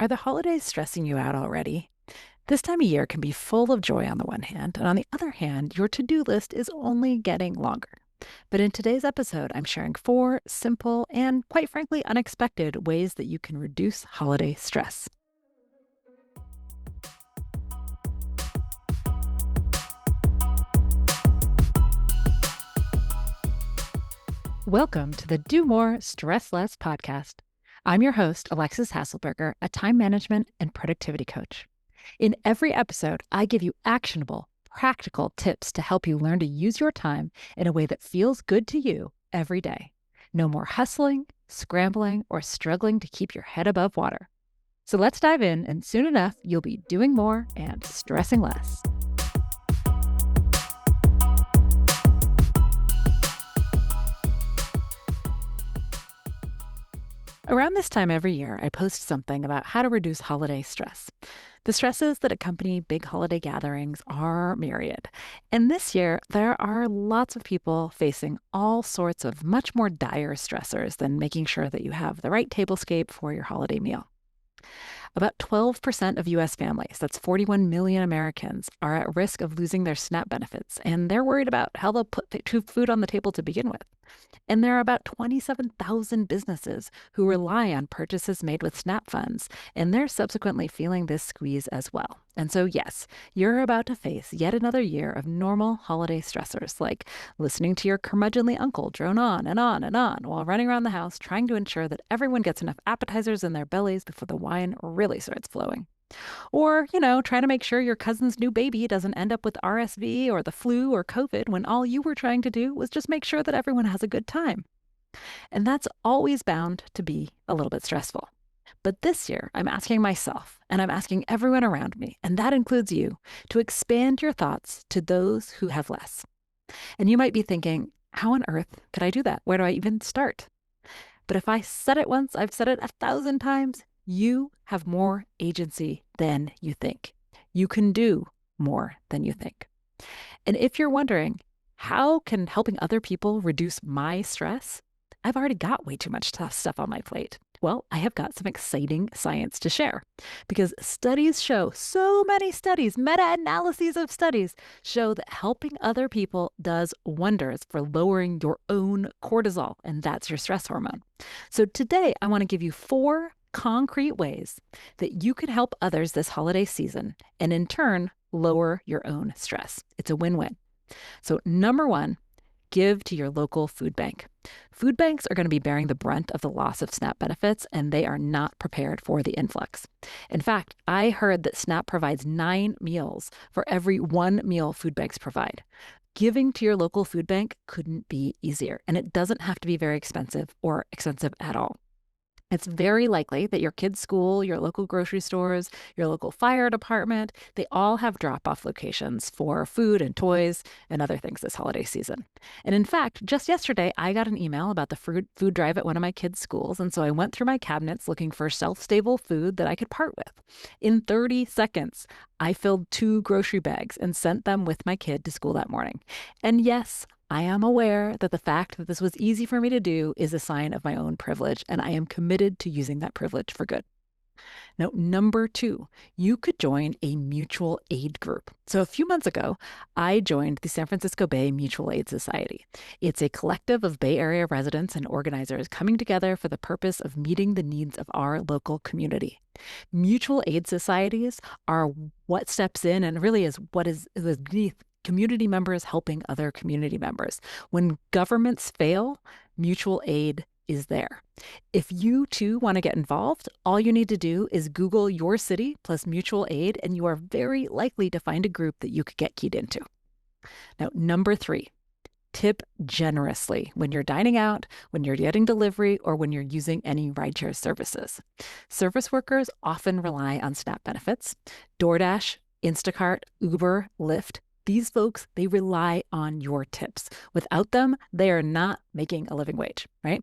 Are the holidays stressing you out already? This time of year can be full of joy on the one hand, and on the other hand, your to do list is only getting longer. But in today's episode, I'm sharing four simple and, quite frankly, unexpected ways that you can reduce holiday stress. Welcome to the Do More, Stress Less podcast. I'm your host, Alexis Hasselberger, a time management and productivity coach. In every episode, I give you actionable, practical tips to help you learn to use your time in a way that feels good to you every day. No more hustling, scrambling, or struggling to keep your head above water. So let's dive in, and soon enough, you'll be doing more and stressing less. Around this time every year, I post something about how to reduce holiday stress. The stresses that accompany big holiday gatherings are myriad. And this year, there are lots of people facing all sorts of much more dire stressors than making sure that you have the right tablescape for your holiday meal. About 12% of US families, that's 41 million Americans, are at risk of losing their SNAP benefits, and they're worried about how they'll put food on the table to begin with. And there are about 27,000 businesses who rely on purchases made with SNAP funds, and they're subsequently feeling this squeeze as well. And so, yes, you're about to face yet another year of normal holiday stressors, like listening to your curmudgeonly uncle drone on and on and on while running around the house trying to ensure that everyone gets enough appetizers in their bellies before the wine really starts flowing. Or, trying to make sure your cousin's new baby doesn't end up with RSV or the flu or COVID when all you were trying to do was just make sure that everyone has a good time. And that's always bound to be a little bit stressful. But this year, I'm asking myself, and I'm asking everyone around me, and that includes you, to expand your thoughts to those who have less. And you might be thinking, how on earth could I do that? Where do I even start? But if I said it once, I've said it 1,000 times. You have more agency than you think. You can do more than you think. And if you're wondering, how can helping other people reduce my stress? I've already got way too much tough stuff on my plate. Well, I have got some exciting science to share because studies show, so many studies, meta-analyses of studies show that helping other people does wonders for lowering your own cortisol, and that's your stress hormone. So today, I want to give you four concrete ways that you can help others this holiday season and in turn, lower your own stress. It's a win-win. So number one, give to your local food bank. Food banks are going to be bearing the brunt of the loss of SNAP benefits, and they are not prepared for the influx. In fact, I heard that SNAP provides 9 meals for every 1 meal food banks provide. Giving to your local food bank couldn't be easier, and it doesn't have to be very expensive or expensive at all. It's very likely that your kid's school, your local grocery stores, your local fire department, they all have drop-off locations for food and toys and other things this holiday season. And in fact, just yesterday, I got an email about the food drive at one of my kids' schools. And so I went through my cabinets looking for shelf-stable food that I could part with. In 30 seconds, I filled 2 grocery bags and sent them with my kid to school that morning. And yes, I am aware that the fact that this was easy for me to do is a sign of my own privilege, and I am committed to using that privilege for good. Now, number 2, you could join a mutual aid group. So a few months ago, I joined the San Francisco Bay Mutual Aid Society. It's a collective of Bay Area residents and organizers coming together for the purpose of meeting the needs of our local community. Mutual aid societies are what steps in and really is what is beneath community members helping other community members. When governments fail, mutual aid is there. If you too want to get involved, all you need to do is Google your city plus mutual aid, and you are very likely to find a group that you could get keyed into. Now, number 3, tip generously when you're dining out, when you're getting delivery, or when you're using any rideshare services. Service workers often rely on SNAP benefits. DoorDash, Instacart, Uber, Lyft, these folks, they rely on your tips. Without them, they are not making a living wage, right?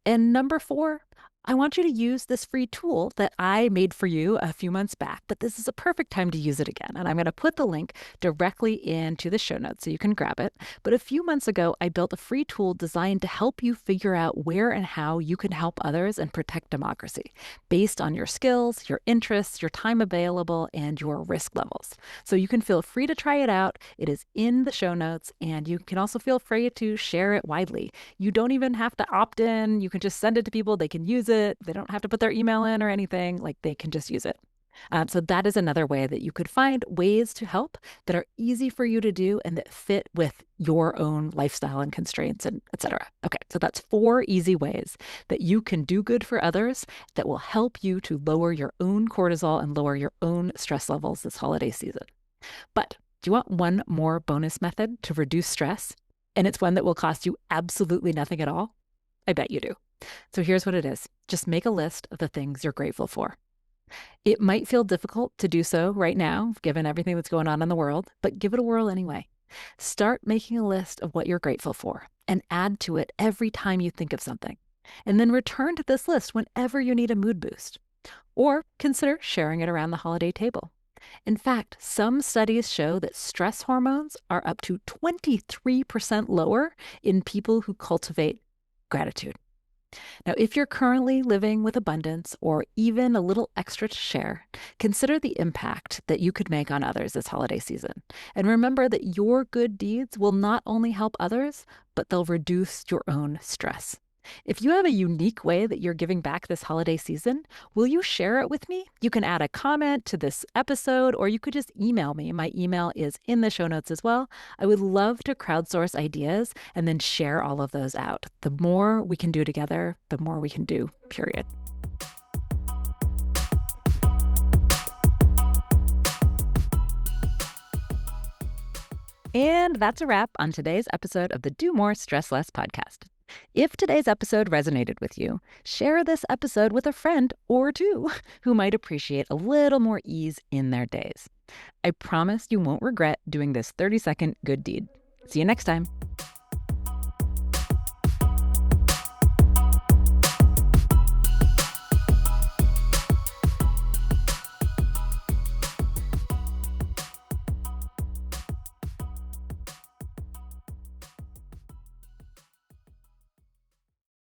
And number 4, I want you to use this free tool that I made for you a few months back, but this is a perfect time to use it again. And I'm going to put the link directly into the show notes so you can grab it. But a few months ago, I built a free tool designed to help you figure out where and how you can help others and protect democracy based on your skills, your interests, your time available, and your risk levels. So you can feel free to try it out. It is in the show notes, and you can also feel free to share it widely. You don't even have to opt in. You can just send it to people. They can use it. They don't have to put their email in or anything. Like, they can just use it. So that is another way that you could find ways to help that are easy for you to do and that fit with your own lifestyle and constraints, and et cetera. Okay, so that's 4 easy ways that you can do good for others that will help you to lower your own cortisol and lower your own stress levels this holiday season. But do you want one more bonus method to reduce stress? And it's one that will cost you absolutely nothing at all? I bet you do. So here's what it is. Just make a list of the things you're grateful for. It might feel difficult to do so right now, given everything that's going on in the world, but give it a whirl anyway. Start making a list of what you're grateful for and add to it every time you think of something. And then return to this list whenever you need a mood boost. Or consider sharing it around the holiday table. In fact, some studies show that stress hormones are up to 23% lower in people who cultivate gratitude. Now, if you're currently living with abundance or even a little extra to share, consider the impact that you could make on others this holiday season. And remember that your good deeds will not only help others, but they'll reduce your own stress. If you have a unique way that you're giving back this holiday season, will you share it with me? You can add a comment to this episode, or you could just email me. My email is in the show notes as well. I would love to crowdsource ideas and then share all of those out. The more we can do together, the more we can do, period. And that's a wrap on today's episode of the Do More, Stress Less podcast. If today's episode resonated with you, share this episode with a friend or two who might appreciate a little more ease in their days. I promise you won't regret doing this 30-second good deed. See you next time.